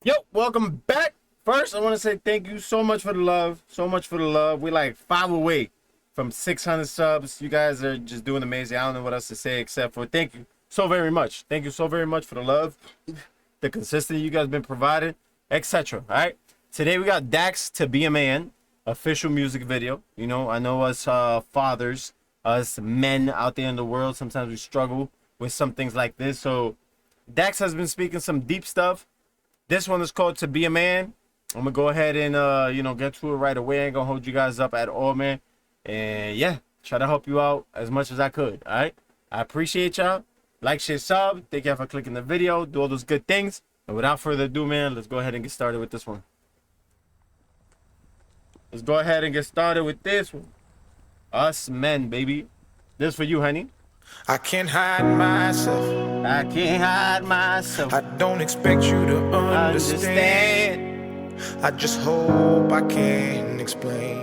Yo, welcome back. First, I want to say thank you so much for the love. So much for the love. We're like 5 away from 600 subs. You guys are just doing amazing. I don't know what else to say except for thank you so very much. Thank you so very much for the love, the consistency you guys been providing, etc. All right. Today we got Dax to Be a Man official music video. You know, I know us fathers, us men out there in the world, sometimes we struggle with some things like this. So Dax has been speaking some deep stuff. This one is called To Be a Man. I'm gonna go ahead and get to it right away. I ain't gonna hold you guys up at all, man. And yeah, try to help you out as much as I could. All right. I appreciate y'all. Like, share, sub. Thank y'all for clicking the video. Do all those good things. And without further ado, man, let's go ahead and get started with this one. Let's go ahead and get started with this one. Us men, baby. This for you, honey. I can't hide myself. I can't hide myself. I don't expect you to understand. I just hope I can explain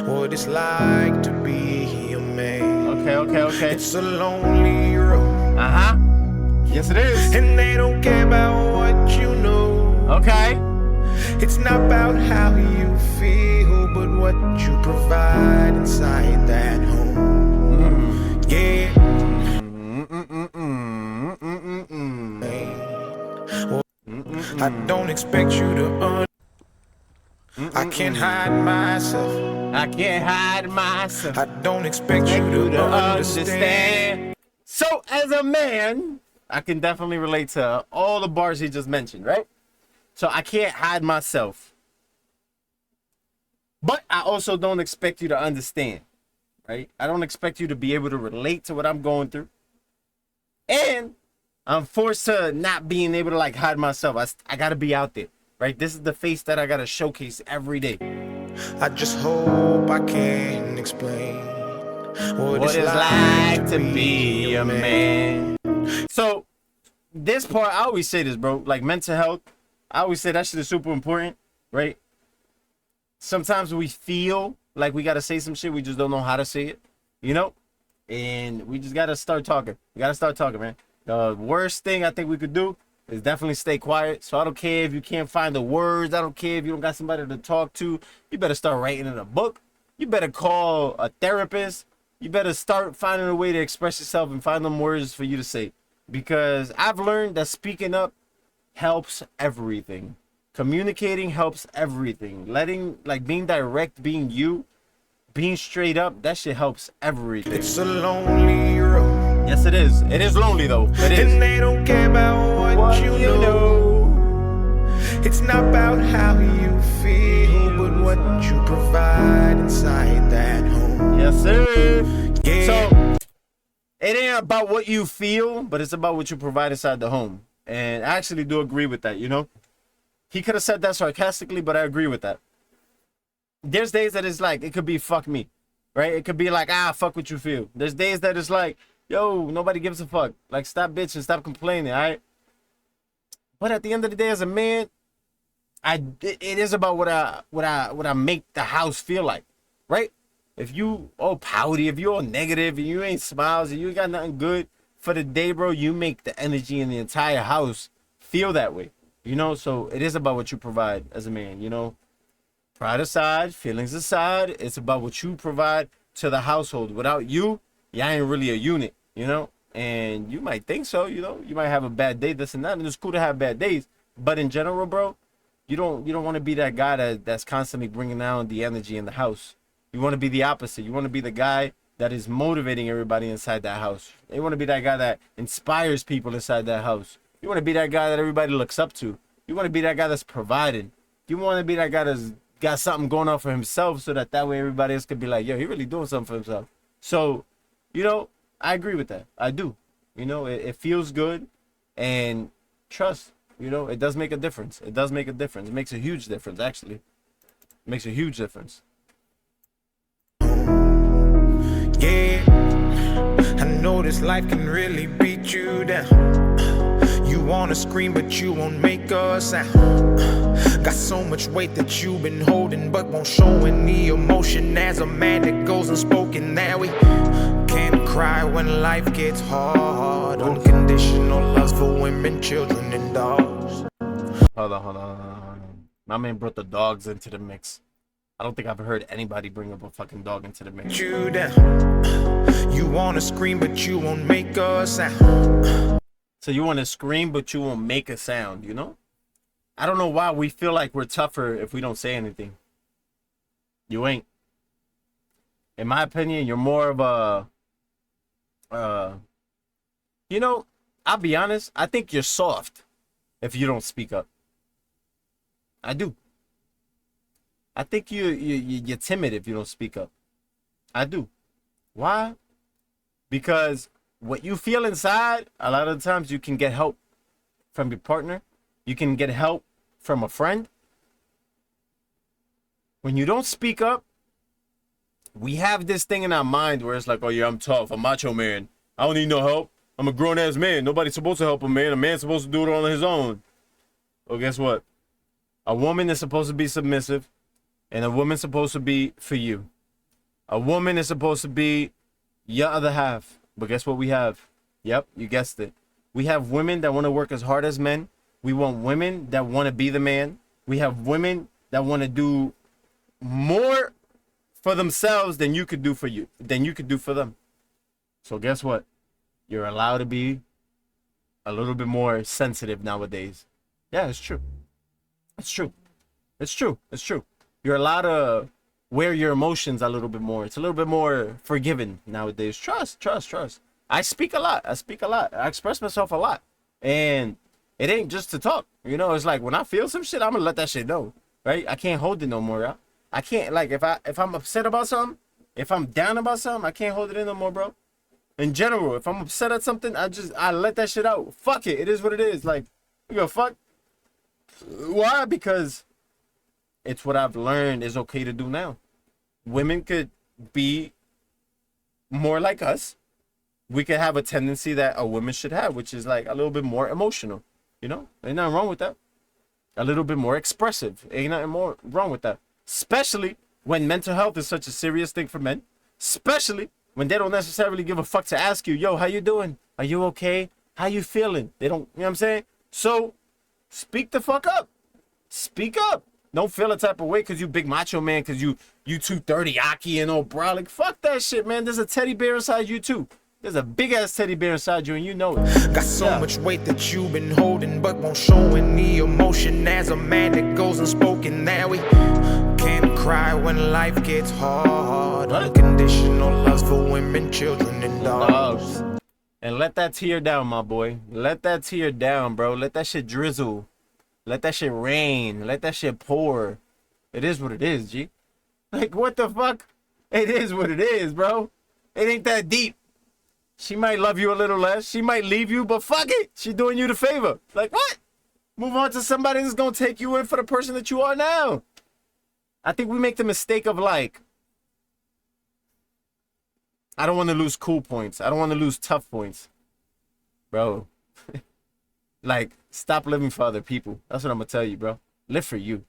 what it's like to be a man. Okay. It's a lonely road. Yes, it is. And they don't care about what you know. Okay. It's not about how you feel, but what you provide inside that home. Yeah. I don't expect you to I can't hide myself. I can't hide myself. I don't expect you to understand. So as a man, I can definitely relate to all the bars he just mentioned, right? So I can't hide myself. But I also don't expect you to understand, right? I don't expect you to be able to relate to what I'm going through. And I'm forced to not being able to like hide myself. I gotta be out there, right? This is the face that I gotta showcase every day. I just hope I can explain what it's like to be a man. So this part, I always say this, bro, like mental health, I always say that shit is super important, right? Sometimes we feel like we gotta say some shit, we just don't know how to say it, you know? And we just gotta start talking. We gotta start talking, man. The worst thing I think we could do is definitely stay quiet. So I don't care if you can't find the words. I don't care if you don't got somebody to talk to. You better start writing in a book. You better call a therapist. You better start finding a way to express yourself and find them words for you to say. Because I've learned that speaking up helps everything. Communicating helps everything. Being direct, being you, being straight up, that shit helps everything. It's a lonely road. Yes, it is. It is lonely, though. It is. And they don't care about what you know. It's not about how you feel, but what you provide inside that home. Yes, sir. Yeah. So, it ain't about what you feel, but it's about what you provide inside the home. And I actually do agree with that, you know? He could have said that sarcastically, but I agree with that. There's days that it's like, it could be fuck me, right? It could be like, fuck what you feel. There's days that it's like, yo, nobody gives a fuck. Like, stop bitching, stop complaining, all right? But at the end of the day, as a man, it is about what I make the house feel like, right? If you all pouty, if you all negative, and you ain't smiles, and you ain't got nothing good for the day, bro, you make the energy in the entire house feel that way, you know? So it is about what you provide as a man, you know? Pride aside, feelings aside, it's about what you provide to the household. Without you, y'all ain't really a unit, you know? And you might think so, you know? You might have a bad day, this and that, and it's cool to have bad days. But in general, bro, you don't want to be that guy that's constantly bringing down the energy in the house. You want to be the opposite. You want to be the guy that is motivating everybody inside that house. You want to be that guy that inspires people inside that house. You want to be that guy that everybody looks up to. You want to be that guy that's providing. You want to be that guy that's got something going on for himself so that way everybody else could be like, yo, he really doing something for himself. So, you know, I agree with that. I do. You know, it feels good. And trust, you know, it does make a difference. It does make a difference. It makes a huge difference, actually. It makes a huge difference. Yeah, I know this life can really beat you down. You wanna scream, but you won't make a sound. Got so much weight that you've been holding, but won't show any emotion. As a man that goes unspoken, that we can't cry when life gets hard. Unconditional love for women, children, and dogs. Hold on. My man brought the dogs into the mix. I don't think I've heard anybody bring up a fucking dog into the mix. You down. You wanna scream, but you won't make a sound. So you want to scream, but you won't make a sound, you know? I don't know why we feel like we're tougher if we don't say anything. You ain't. In my opinion, you're more of a, you know, I'll be honest. I think you're soft if you don't speak up. I do. I think you're timid if you don't speak up. I do. Why? Because what you feel inside, a lot of the times you can get help from your partner. You can get help from a friend. When you don't speak up, we have this thing in our mind where it's like, oh yeah, I'm tough, I'm macho man. I don't need no help. I'm a grown ass man. Nobody's supposed to help a man. A man's supposed to do it on his own. Well, guess what? A woman is supposed to be submissive, and a woman's supposed to be for you. A woman is supposed to be your other half. But guess what we have? Yep, you guessed it. We have women that want to work as hard as men. We want women that want to be the man. We have women that want to do more for themselves than you could do for you, than you could do for them. So guess what? You're allowed to be a little bit more sensitive nowadays. Yeah, it's true. It's true. It's true. It's true. You're allowed to wear your emotions a little bit more. It's a little bit more forgiving nowadays. Trust. I speak a lot. I express myself a lot. And it ain't just to talk. You know, it's like when I feel some shit, I'm gonna let that shit know. Right? I can't hold it no more, y'all. I can't, like, if I'm upset about something, if I'm down about something, I can't hold it in no more, bro. In general, if I'm upset at something, I let that shit out. Fuck it. It is what it is. Like, you go, fuck. Why? Because it's what I've learned is okay to do now. Women could be more like us. We could have a tendency that a woman should have, which is like a little bit more emotional. You know? Ain't nothing wrong with that. A little bit more expressive. Ain't nothing more wrong with that. Especially when mental health is such a serious thing for men. Especially when they don't necessarily give a fuck to ask you, yo, how you doing? Are you okay? How you feeling? They don't, you know what I'm saying? So, speak the fuck up. Speak up. Don't feel a type of way because you big macho man, because you 230 Aki and old bro. Like, fuck that shit, man. There's a teddy bear inside you too. There's a big ass teddy bear inside you and you know it. Got so much weight that you've been holding, but won't show any emotion. As a man that goes unspoken, that we can't cry when life gets hard. Unconditional loves for women, children, and dogs. And let that tear down, my boy. Let that tear down, bro. Let that shit drizzle. Let that shit rain. Let that shit pour. It is what it is, G. Like, what the fuck? It is what it is, bro. It ain't that deep. She might love you a little less. She might leave you, but fuck it. She doing you the favor. Like, what? Move on to somebody that's gonna take you in for the person that you are now. I think we make the mistake of like, I don't want to lose cool points. I don't want to lose tough points. Bro. Like, stop living for other people. That's what I'm gonna tell you, bro. Live for you.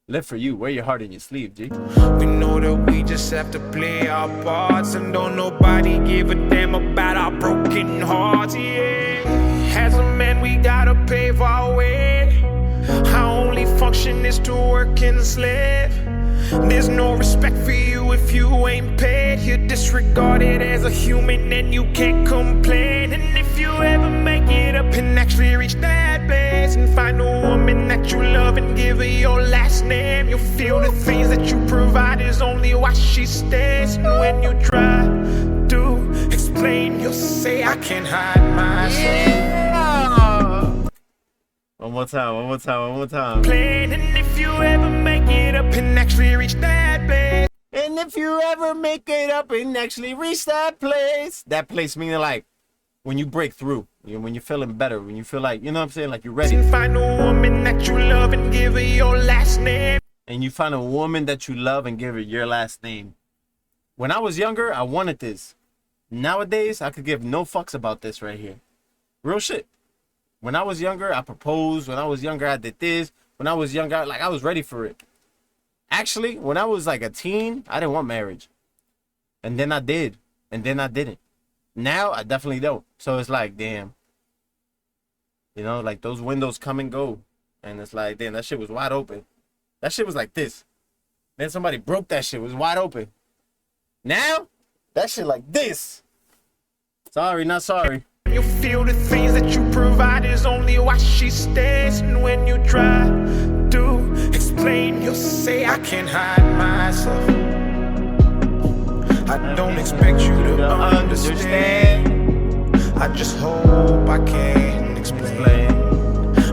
Live for you. Wear your heart in your sleeve, G. We know that we just have to play our parts, and don't nobody give a damn about our broken hearts, yeah. As a man, we gotta pave our way. Our only function is to work and slave. There's no respect for you if you ain't paid. You're disregarded as a human and you can't complain. And if you ever make it up and actually reach that place and find a woman that you love and give her your last name, you'll feel the things that you provide is only why she stays. And when you try to explain, you'll say, I can't hide myself. Yeah. One more time. Plain, and if you ever make it up and actually reach that place. And if you ever make it up and actually reach that place meaning like when you break through, you know, when you're feeling better, when you feel like, you know what I'm saying, like you're ready. Find a woman that you love and give her your last name. And you find a woman that you love and give her your last name. When I was younger, I wanted this. Nowadays, I could give no fucks about this right here. Real shit. When I was younger, I proposed. When I was younger, I did this. When I was younger, like I was ready for it. Actually, when I was like a teen, I didn't want marriage. And then I did. And then I didn't. Now, I definitely don't. So it's like, damn. You know, like those windows come and go. And it's like, damn, that shit was wide open. That shit was like this. Then somebody broke that shit. It was wide open. Now, that shit like this. Sorry, not sorry. You feel the things that you provide is only why she stays. And when you try to explain, you'll say, I can't hide myself. I don't expect you to understand. I just hope I can explain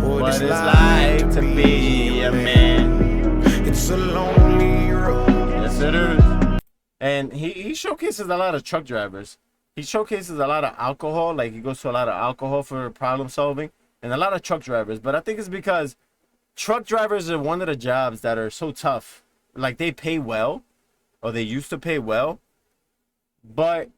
what it's like to be a man. It's a lonely road. Yes, it is. And he showcases a lot of truck drivers. He showcases a lot of alcohol. Like, he goes to a lot of alcohol for problem solving. And a lot of truck drivers. But I think it's because truck drivers are one of the jobs that are so tough. Like, they pay well. Or they used to pay well. But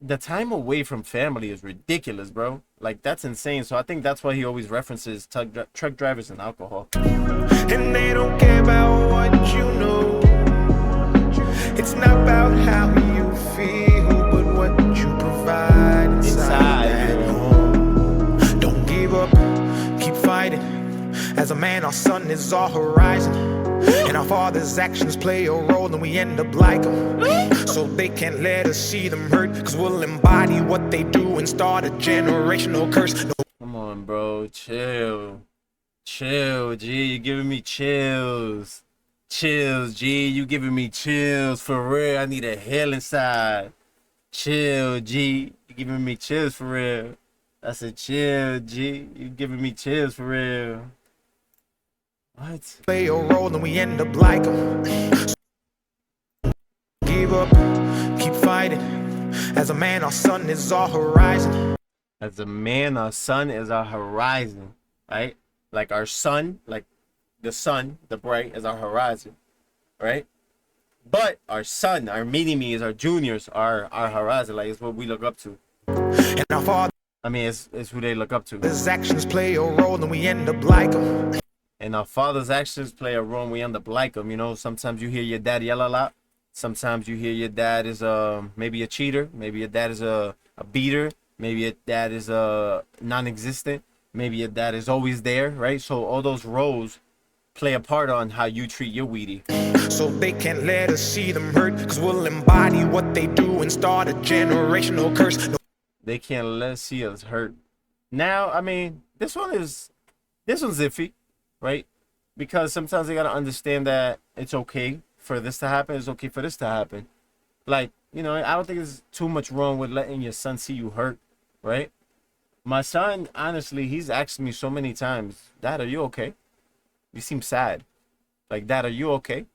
the time away from family is ridiculous, bro. Like, that's insane. So I think that's why he always references truck drivers and alcohol. And they don't care about what you know. It's not about how you feel, but what you provide inside that home. Don't give up, keep fighting. As a man, our sun is our horizon. And our father's actions play a role, and we end up like them. So they can't let us see them hurt, cause we'll embody what they do and start a generational curse. Come on, bro. Chill. Chill, G. You giving me chills. Chills, G. You giving me chills. For real. I need a hell inside. Chill, G. You giving me chills for real. I said chill, G. You giving me chills for real. What? Play a role and we end up like them. Give up, keep fighting. As a man, our sun is our horizon. As a man, our sun is our horizon, right? Like our sun, like the sun, the bright is our horizon, right? But our son, our mini-me's, our juniors are our horizon. Like, it's what we look up to. And our father, I mean, it's who they look up to. his actions play a role and we end up like them. And our father's actions play a role and we end up like them. You know, sometimes you hear your dad yell a lot. Sometimes you hear your dad is maybe a cheater. Maybe your dad is a beater. Maybe your dad is non-existent. Maybe your dad is always there, right? So all those roles play a part on how you treat your weedy. So they can't let us see them hurt, cause we'll embody what they do and start a generational curse. They can't let us see us hurt. Now, I mean, this one's iffy, right? Because sometimes they gotta understand that it's okay for this to happen. It's okay for this to happen. Like, you know, I don't think there's too much wrong with letting your son see you hurt, right? My son, honestly, he's asked me so many times, Dad, are you okay? You seem sad. Like, Dad, are you okay?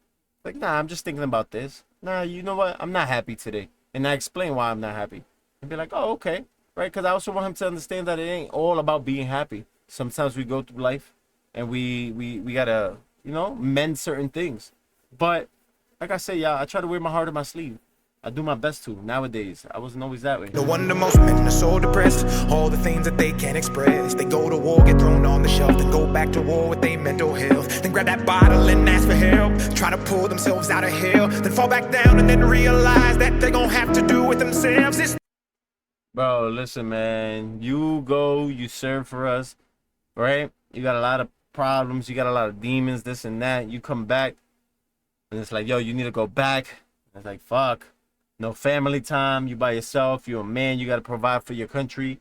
Like, nah, I'm just thinking about this. Nah, you know what? I'm not happy today. And I explain why I'm not happy. And be like, oh, okay. Right? Because I also want him to understand that it ain't all about being happy. Sometimes we go through life and we gotta, you know, mend certain things. But like I say, y'all, I try to wear my heart on my sleeve. I do my best to nowadays. I wasn't always that way. No wonder most men are so depressed. All the things that they can't express. They go to war, get thrown on the shelf, then go back to war with their mental health. Then grab that bottle and ask for help. Try to pull themselves out of hell. Then fall back down and then realize that they're gonna have to do it themselves. It's Bro, listen, man. You go, you serve for us, right? You got a lot of problems. You got a lot of demons, this and that. You come back, and it's like, yo, you need to go back. It's like, fuck. No family time. You by yourself. You're a man. You got to provide for your country.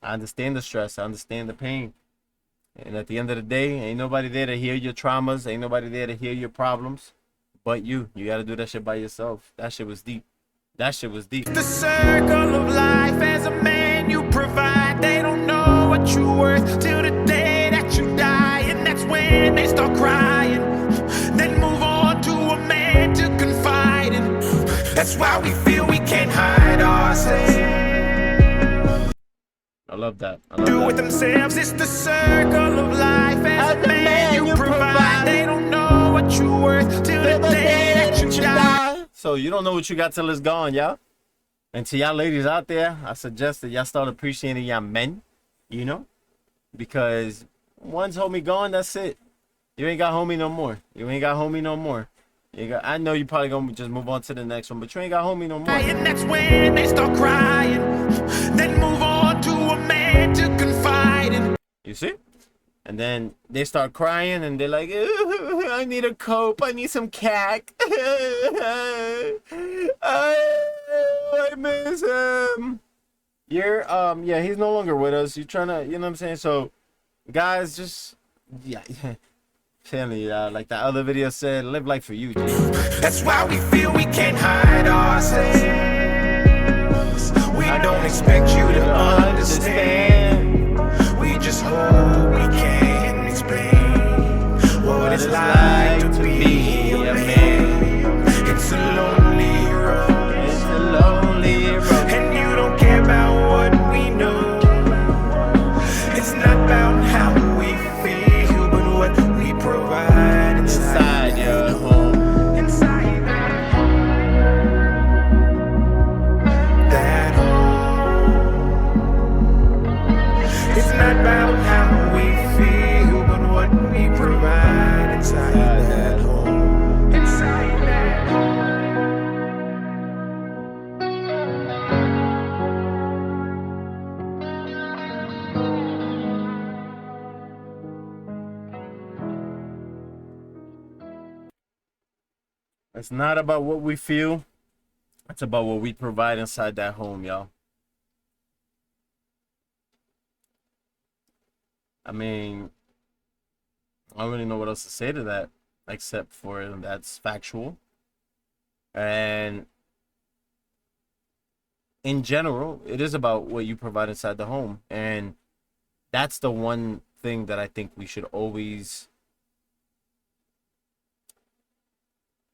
I understand the stress. I understand the pain. And at the end of the day, ain't nobody there to heal your traumas. Ain't nobody there to heal your problems. But you. You got to do that shit by yourself. That shit was deep. That shit was deep. the circle of life. As a man, you provide. They don't know what you're worth till the day that you die. And that's when they start crying. Then move on to a man to confide in. That's why we feel we can't hide ourselves. I love that. I love Do that. it themselves. It's the circle of life. As a man, you provide. They don't know what you're worth till the day that you die. So you don't know what you got till it's gone, y'all. And to y'all ladies out there, I suggest that y'all start appreciating y'all men, you know? Because once homie gone, that's it. You ain't got homie no more. You ain't got homie no more. I know you probably gonna just move on to the next one, but you ain't got homie no more. And that's when they start crying. Then move on to a man to confide in. You see? And then they start crying and they're like, I need a cope. I need some cack. I miss him. You're, yeah, he's no longer with us. You're trying to, you know what I'm saying? So, guys, just, yeah. Telling you, like that other video said, live life for you, G. That's why we feel we can't hide ourselves. We don't expect you to understand. We just hope we can explain what it's like to be a man. It's a lonely road. It's a lonely road. And you don't care about what we know. It's not about how we feel, but what we provide Inside your home. Inside that home. It's not about how we feel, but what we provide inside that home. Inside that home. It's not about what we feel. It's about what we provide inside that home, y'all. I mean, I don't really know what else to say to that, except for that's factual. And in general, it is about what you provide inside the home. And that's the one thing that I think we should always...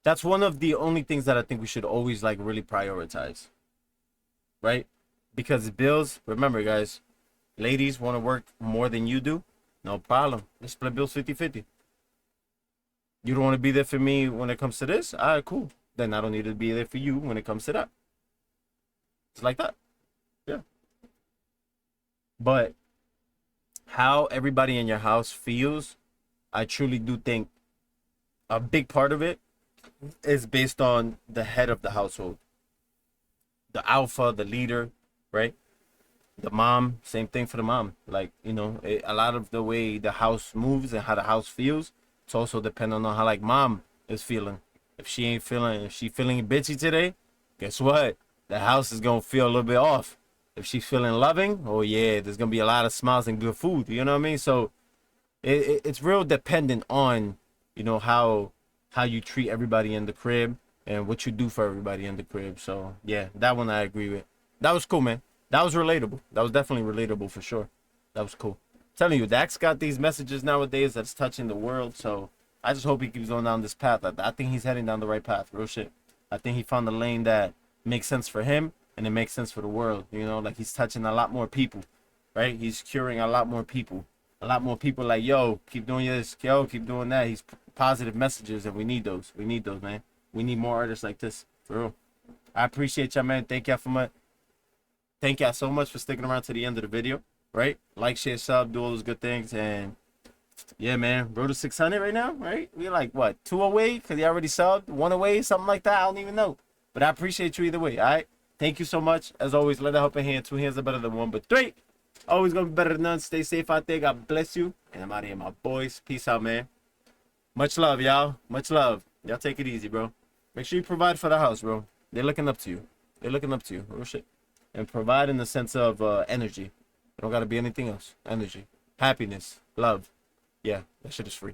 That's one of the only things that I think we should always like really prioritize, right? Because bills, remember guys, ladies want to work more than you do, no problem. Let's split bills 50-50. You don't want to be there for me when it comes to this? All right, cool. Then I don't need to be there for you when it comes to that. It's like that. Yeah. But how everybody in your house feels, I truly do think a big part of it is based on the head of the household, the alpha, the leader, right? The mom, same thing for the mom. Like, you know, a lot of the way the house moves and how the house feels, it's also dependent on how like mom is feeling. If she feeling bitchy today, guess what? The house is gonna feel a little bit off. If she's feeling loving, oh yeah, there's gonna be a lot of smiles and good food. You know what I mean? So it's real dependent on, you know, how you treat everybody in the crib and what you do for everybody in the crib. So yeah, that one I agree with. That was cool, man. That was relatable. That was definitely relatable for sure. That was cool. I'm telling you, Dax got these messages nowadays that's touching the world. So I just hope he keeps going down this path. I think he's heading down the right path. Real shit. I think he found a lane that makes sense for him and it makes sense for the world. You know, like he's touching a lot more people, right? He's curing a lot more people. A lot more people like, yo, keep doing this. Yo, keep doing that. He's positive messages and we need those. We need those, man. We need more artists like this. For real. I appreciate y'all, man. Thank y'all so much for sticking around to the end of the video, right? Like, share, sub, do all those good things. And yeah, man, road to 600 right now, right? We're like, what, 2 away? Because he already subbed, 1 away, something like that. I don't even know. But I appreciate you either way, all right? Thank you so much. As always, let a helping hand. 2 hands are better than 1, but 3 always going to be better than none. Stay safe out there. God bless you. And I'm out of here, my boys. Peace out, man. Much love, y'all. Much love. Y'all take it easy, bro. Make sure you provide for the house, bro. They're looking up to you. They're looking up to you. Real shit. And provide in the sense of energy. It don't got to be anything else. Energy. Happiness. Love. Yeah, that shit is free.